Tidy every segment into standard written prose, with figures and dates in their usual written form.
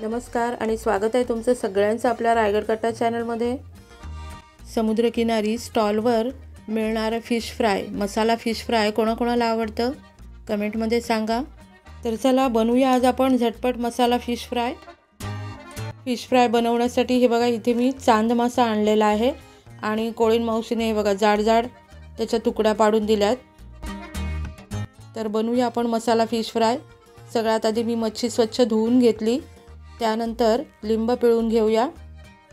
नमस्कार आणि स्वागत आहे तुमचं सगळ्यांचं आपल्या रायगड कट्टा चॅनलमध्ये। समुद्रकिनारी स्टॉलवर मिळणारा फिश फ्राय, मसाला फिश फ्राय कोणाकोणाला आवडतं कमेंटमध्ये सांगा। तर चला बनवूया आज आपण झटपट मसाला फिश फ्राय। फिश फ्राय बनवण्यासाठी हे बघा इथे मी चांद मासा आणलेला आहे आणि कोळीन मावशीने हे बघा जाड जाड त्याच्या तुकड्या पाडून दिल्यात। तर बनवूया आपण मसाला फिश फ्राय। सगळ्यात आधी मी मच्छी स्वच्छ धुवून घेतली, त्यानंतर लिंब पिळून घेऊया।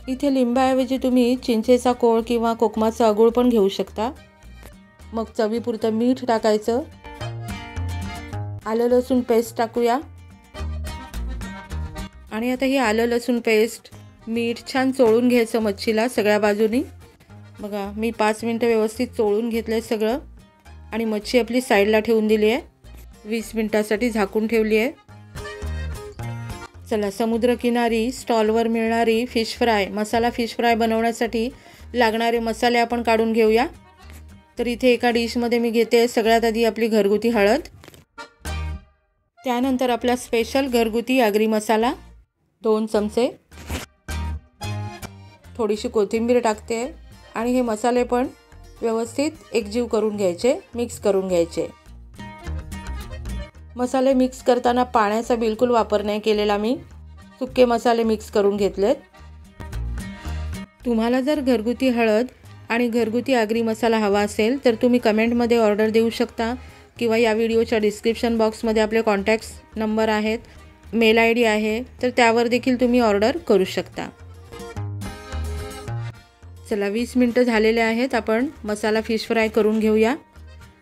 इथे लिंबाऐवजी तुम्ही चिंचेचा कोळ किंवा कोकमाचा अगूळ पण घेऊ शकता। मग चवीपुरतं मीठ टाकायचं, आलं लसूण पेस्ट टाकूया आणि आता ही आलं लसूण पेस्ट मीठ छान चोळून घ्यायचं मच्छीला सगळ्या बाजूनी। बघा मी 5 मिनिटं व्यवस्थित चोळून घेतलंय सगळं आणि मच्छी आपली साईडला ठेवून दिली आहे। 20 मिनिटांसाठी झाकून ठेवली आहे। चला समुद्रकिनारी स्टॉलवर मिळणारी फिश फ्राय, मसाला फिश फ्राय बनवण्यासाठी लागणारे मसाले आपण काढून घेऊया। तर इथे एका डिशमध्ये मी घेते सगळ्यात आधी आपली घरगुती हळद, त्यानंतर आपला स्पेशल घरगुती आगरी मसाला 2 चमचे, थोडीशी कोथिंबीर टाकते आणि हे मसाले पण व्यवस्थित एकजीव करून घ्यायचे, मिक्स करून घ्यायचे। मसाले मिक्स करताना पाण्याचा बिलकुल वापर नाही केलेला, मी सुके मसाले मिक्स करून घेतलेत। तुम्हाला जर घरगुती हळद आणि घरगुती आगरी मसाला हवा असेल तर तुम्ही कमेंटमध्ये ऑर्डर देऊ शकता किंवा या व्हिडिओच्या डिस्क्रिप्शन बॉक्समध्ये आपले कॉन्टॅक्ट्स नंबर आहेत, मेल ID आहे, तर त्यावर देखील तुम्ही ऑर्डर करू शकता। चला 20 मिनिटं झालेले आहेत, आपण मसाला फिश फ्राय करून घेऊया।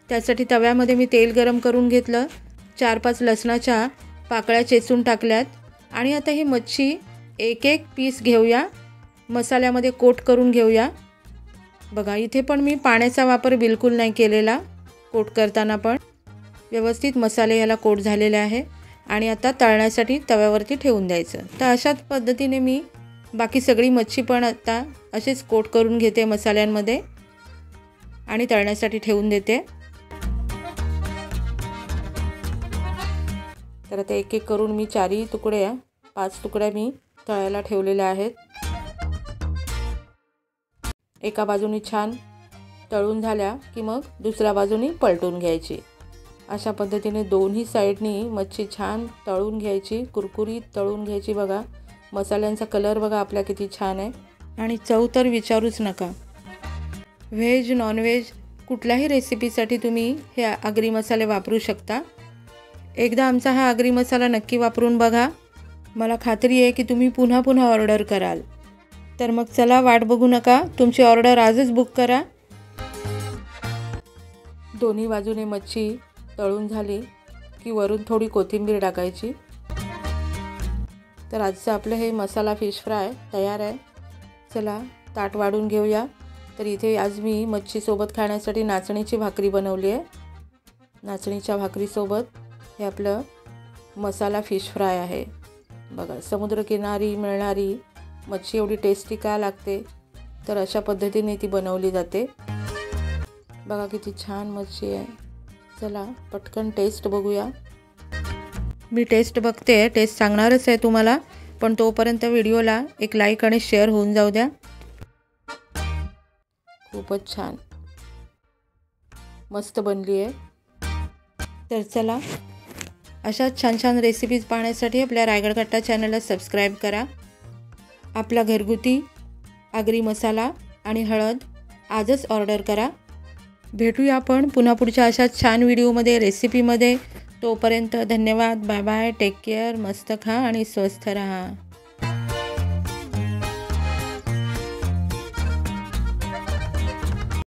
त्यासाठी तव्यामध्ये मी तेल गरम करून घेतलं, 4-5 लसणाच्या पाकळ्या चेचून टाकल्यात आणि आता ही मच्छी एक एक पीस घेऊया, मसाल्यामध्ये कोट करून घेऊया। बघा इथे पण मी पाण्याचा वापर बिलकुल नाही केलेला, कोट करताना पण व्यवस्थित मसाले याला कोट झालेले आहे आणि आता तळण्यासाठी तव्यावरती ठेवून द्यायचं। तर अशाच पद्धतीने मी बाकी सगळी मच्छी पण आता असेच कोट करून घेते मसाल्यांमध्ये आणि तळण्यासाठी ठेवून देते। तर आता एक एक करून मी 4 तुकडे 5 तुकड्या मी तळायला ठेवलेल्या आहेत। एका बाजूनी छान तळून झाल्या की मग दुसऱ्या बाजूनी पलटून घ्यायची। अशा पद्धतीने दोन्ही साईडनी मच्छी छान तळून घ्यायची, कुरकुरीत तळून घ्यायची। बघा मसाल्यांचा कलर बघा आपला किती छान आहे आणि चव तर विचारूच नका। व्हेज नॉनव्हेज कुठल्याही रेसिपीसाठी तुम्ही हे आगरी मसाले वापरू शकता। एकदा आमचा हा आगरी मसाला नक्की वापरून बघा, मला खात्री आहे की तुम्ही पुन्हा पुन्हा ऑर्डर कराल। तर मग चला वाट बघू नका, तुमची ऑर्डर आजच बुक करा। दोन्ही बाजूने मच्छी तळून झाली की वरून थोडी कोथिंबीर टाकायची। तर आजचं आपलं हे मसाला फिश फ्राय तयार आहे। चला ताट वाढून घेऊया। तर इथे आज मी मच्छीसोबत खाण्यासाठी नाचणीची भाकरी बनवली आहे। नाचणीच्या भाकरीसोबत हे आपलं मसाला फिश फ्राय आहे। बघा समुद्रकिनारी मिळणारी मच्छी एवढी टेस्टी का लागते, तर अशा पद्धतीने ती बनवली जाते। बघा किती छान मच्छी आहे। चला पटकन टेस्ट बघूया। मी टेस्ट बघते, टेस्ट सांगणारच आहे तुम्हाला, पण तोपर्यंत व्हिडिओला एक लाईक आणि शेअर होऊन जाऊ द्या। खूपच छान मस्त बनली आहे। तर चला अशाच छान छान रेसिपीज पाहण्यासाठी आपल्या रायगड कट्टा चॅनलला सबस्क्राईब करा। आपला घरगुती आगरी मसाला आणि हळद आजच ऑर्डर करा। भेटूया आपण पुन्हा पुढच्या अशाच छान व्हिडिओमध्ये, रेसिपीमध्ये। तोपर्यंत धन्यवाद, बाय बाय, टेक केअर, मस्त खा आणि स्वस्थ रहा।